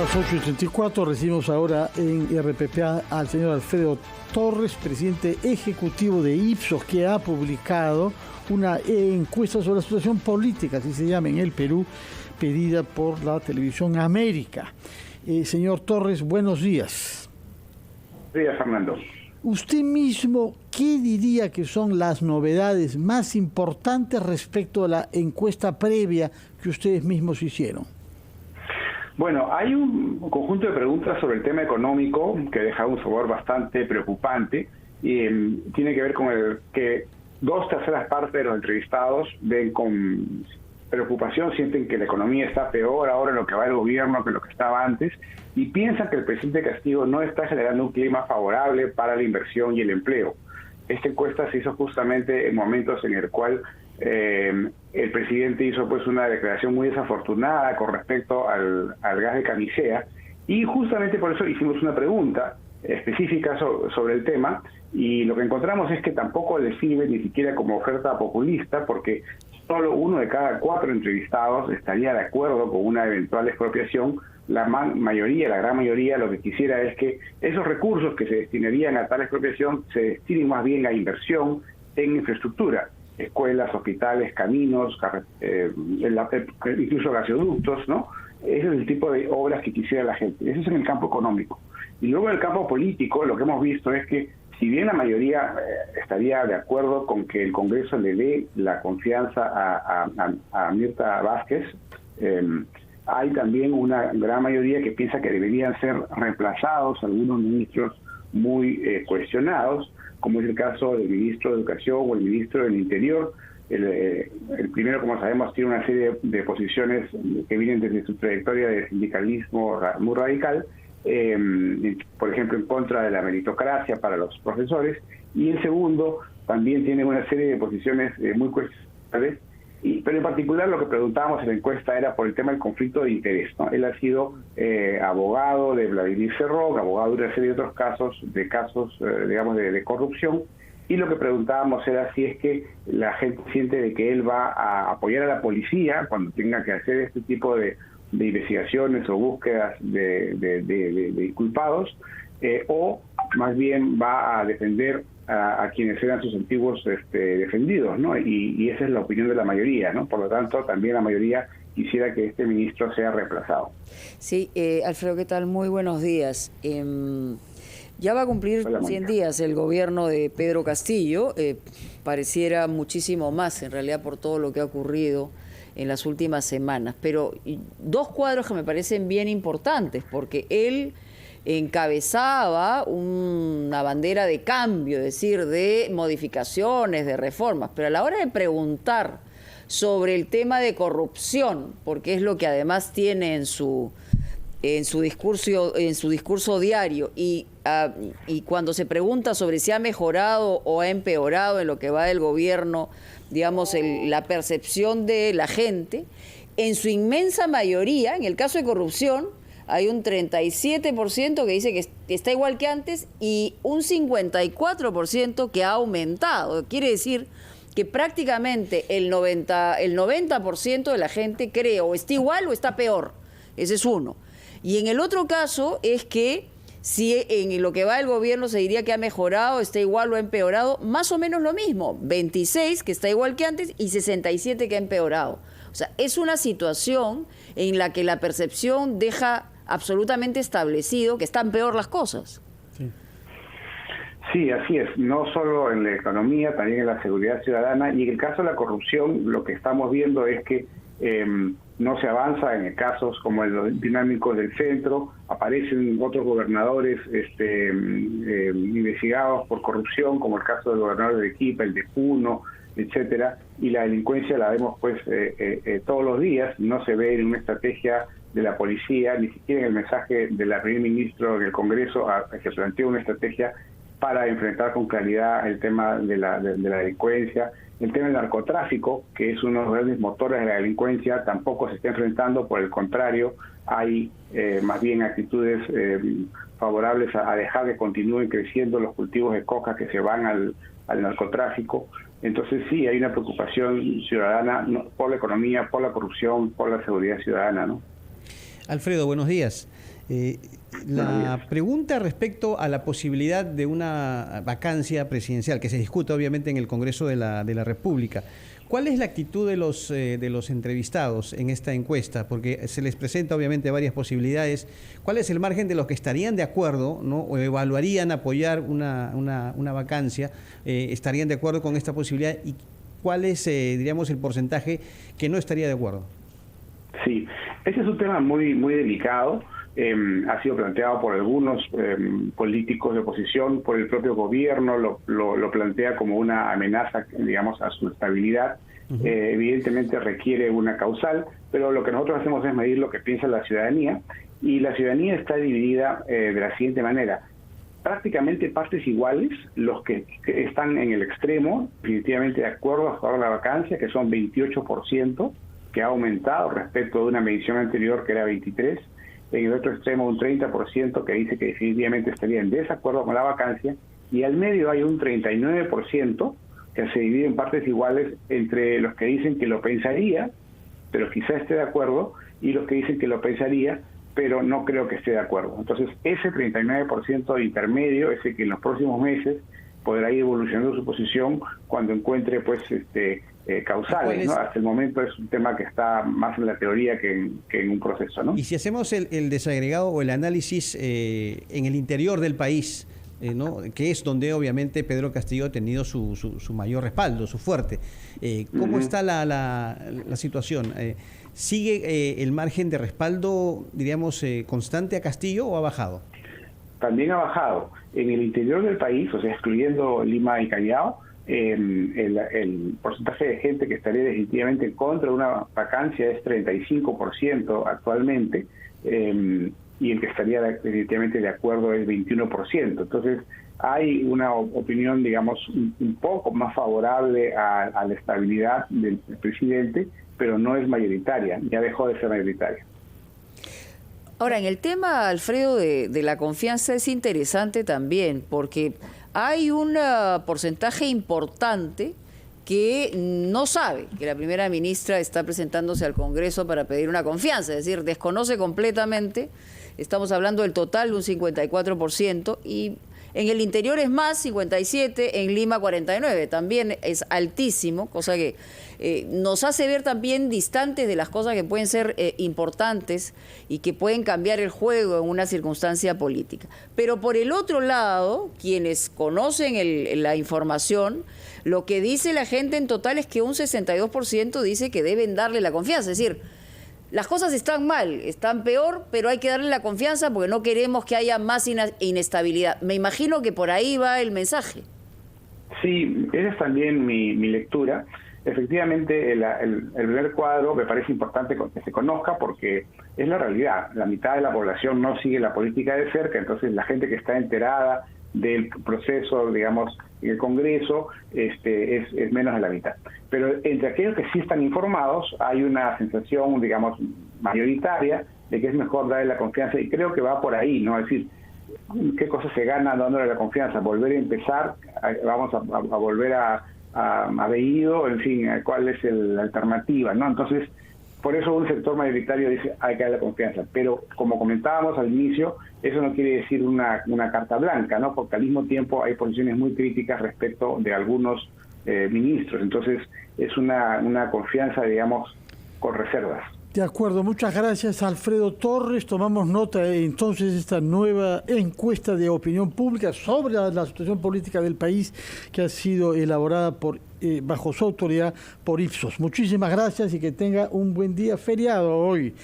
las 8:34 recibimos ahora en RPPA al señor Alfredo Torres, presidente ejecutivo de Ipsos, que ha publicado una encuesta sobre la situación política, así se llama, en el Perú, pedida por la televisión América. Señor Torres, buenos días. Buenos días, Fernando. Usted mismo, ¿qué diría que son las novedades más importantes respecto a la encuesta previa que ustedes mismos hicieron? Bueno, hay un conjunto de preguntas sobre el tema económico que deja un sabor bastante preocupante y tiene que ver con el que 2/3 partes de los entrevistados ven con preocupación, sienten que la economía está peor ahora en lo que va el gobierno que lo que estaba antes y piensan que el presidente Castillo no está generando un clima favorable para la inversión y el empleo. Esta encuesta se hizo justamente en momentos en el cual el presidente hizo pues una declaración muy desafortunada con respecto al gas de camisea y justamente por eso hicimos una pregunta específica sobre el tema y lo que encontramos es que tampoco le sirve ni siquiera como oferta populista porque solo 1 de cada 4 entrevistados estaría de acuerdo con una eventual expropiación. La gran mayoría lo que quisiera es que esos recursos que se destinarían a tal expropiación se destinen más bien a inversión en infraestructura, escuelas, hospitales, caminos, incluso gasoductos, ¿no? Ese es el tipo de obras que quisiera la gente. Eso es en el campo económico. Y luego en el campo político lo que hemos visto es que si bien la mayoría estaría de acuerdo con que el Congreso le dé la confianza a Mirta Vázquez, hay también una gran mayoría que piensa que deberían ser reemplazados algunos ministros muy cuestionados, como es el caso del ministro de Educación o el ministro del Interior. El primero, como sabemos, tiene una serie de posiciones que vienen desde su trayectoria de sindicalismo muy radical, por ejemplo, en contra de la meritocracia para los profesores, y el segundo también tiene una serie de posiciones muy cuestionables, pero en particular lo que preguntábamos en la encuesta era por el tema del conflicto de interés, ¿no? Él ha sido abogado de Vladimir Cerrón, abogado de una serie de otros casos, digamos, de corrupción, y lo que preguntábamos era si es que la gente siente de que él va a apoyar a la policía cuando tenga que hacer este tipo de investigaciones o búsquedas de culpados, o más bien va a defender a quienes eran sus antiguos defendidos, ¿no? Y esa es la opinión de la mayoría, ¿no? Por lo tanto, también la mayoría quisiera que este ministro sea reemplazado. Sí, Alfredo, ¿qué tal? Muy buenos días. Ya va a cumplir 100 días el gobierno de Pedro Castillo. Pareciera muchísimo más, en realidad, por todo lo que ha ocurrido en las últimas semanas. Pero 2 cuadros que me parecen bien importantes, porque él encabezaba una bandera de cambio, es decir, de modificaciones, de reformas, pero a la hora de preguntar sobre el tema de corrupción, porque es lo que además tiene en su discurso diario, y cuando se pregunta sobre si ha mejorado o ha empeorado en lo que va del gobierno, digamos, la percepción de la gente, en su inmensa mayoría, en el caso de corrupción, hay un 37% que dice que está igual que antes y un 54% que ha aumentado. Quiere decir que prácticamente el 90% de la gente cree o está igual o está peor. Ese es uno. Y en el otro caso es que si en lo que va del gobierno se diría que ha mejorado, está igual o ha empeorado, más o menos lo mismo. 26 que está igual que antes y 67 que ha empeorado. O sea, es una situación en la que la percepción deja absolutamente establecido que están peor las cosas. Sí, así es. No solo en la economía, también en la seguridad ciudadana. Y en el caso de la corrupción, lo que estamos viendo es que no se avanza en casos como el dinámico del centro. Aparecen otros gobernadores investigados por corrupción, como el caso del gobernador de Arequipa, el de Puno, etcétera. Y la delincuencia la vemos pues todos los días. No se ve en una estrategia de la policía, ni siquiera en el mensaje de la primer ministro del Congreso que planteó una estrategia para enfrentar con claridad el tema de la delincuencia. El tema del narcotráfico, que es uno de los grandes motores de la delincuencia, tampoco se está enfrentando, por el contrario, hay más bien actitudes favorables a dejar que continúen creciendo los cultivos de coca que se van al narcotráfico. Entonces sí, hay una preocupación ciudadana por la economía, por la corrupción, por la seguridad ciudadana, ¿no? Alfredo, buenos días. La pregunta respecto a la posibilidad de una vacancia presidencial, que se discute obviamente en el Congreso de la República. ¿Cuál es la actitud de los entrevistados en esta encuesta? Porque se les presenta obviamente varias posibilidades. ¿Cuál es el margen de los que estarían de acuerdo, ¿no? O evaluarían apoyar una vacancia? ¿Estarían de acuerdo con esta posibilidad? ¿Y cuál es, diríamos, el porcentaje que no estaría de acuerdo? Sí, ese es un tema muy delicado. Ha sido planteado por algunos políticos de oposición, por el propio gobierno, lo plantea como una amenaza, digamos, a su estabilidad. Evidentemente requiere una causal, pero lo que nosotros hacemos es medir lo que piensa la ciudadanía, y la ciudadanía está dividida de la siguiente manera. Prácticamente partes iguales, los que están en el extremo, definitivamente de acuerdo a favor de la vacancia, que son 28%, que ha aumentado respecto de una medición anterior que era 23%. En el otro extremo un 30% que dice que definitivamente estaría en desacuerdo con la vacancia, y al medio hay un 39% que se divide en partes iguales entre los que dicen que lo pensaría, pero quizá esté de acuerdo, y los que dicen que lo pensaría, pero no creo que esté de acuerdo. Entonces, ese 39% intermedio, ese que en los próximos meses podrá ir evolucionando su posición cuando encuentre pues causales, ¿no? Hasta el momento es un tema que está más en la teoría que en un proceso, ¿no? Y si hacemos el desagregado o el análisis en el interior del país, ¿no? Que es donde obviamente Pedro Castillo ha tenido su mayor respaldo, su fuerte. ¿Cómo está la situación? ¿Sigue el margen de respaldo, diríamos, constante a Castillo o ha bajado? También ha bajado. En el interior del país, o sea, excluyendo Lima y Callao, el porcentaje de gente que estaría definitivamente en contra de una vacancia es 35% actualmente, y el que estaría definitivamente de acuerdo es 21%. Entonces, hay una opinión, digamos, un poco más favorable a la estabilidad del presidente, pero no es mayoritaria, ya dejó de ser mayoritaria. Ahora, en el tema, Alfredo, de la confianza es interesante también, porque hay un porcentaje importante que no sabe que la primera ministra está presentándose al Congreso para pedir una confianza, es decir, desconoce completamente. Estamos hablando del total de un 54%, y en el interior es más, 57%, en Lima 49%, también es altísimo, cosa que nos hace ver también distantes de las cosas que pueden ser importantes y que pueden cambiar el juego en una circunstancia política. Pero por el otro lado, quienes conocen la información, lo que dice la gente en total es que un 62% dice que deben darle la confianza, es decir, las cosas están mal, están peor, pero hay que darle la confianza porque no queremos que haya más inestabilidad. Me imagino que por ahí va el mensaje. Sí, esa es también mi lectura. Efectivamente, el primer cuadro me parece importante que se conozca porque es la realidad. La mitad de la población no sigue la política de cerca, entonces la gente que está enterada del proceso, digamos, en el Congreso, es menos de la mitad. Pero entre aquellos que sí están informados, hay una sensación, digamos, mayoritaria de que es mejor darle la confianza, y creo que va por ahí, ¿no? Es decir, ¿qué cosa se gana dándole la confianza? Volver a empezar, vamos a volver a Bellido, en fin, ¿cuál es la alternativa, no? Entonces, por eso un sector mayoritario dice hay que darle confianza, pero como comentábamos al inicio, eso no quiere decir una carta blanca, ¿no? Porque al mismo tiempo hay posiciones muy críticas respecto de algunos ministros, entonces es una confianza, digamos, con reservas. De acuerdo, muchas gracias, Alfredo Torres. Tomamos nota entonces de esta nueva encuesta de opinión pública sobre la situación política del país que ha sido elaborada bajo su autoridad por Ipsos. Muchísimas gracias y que tenga un buen día feriado hoy.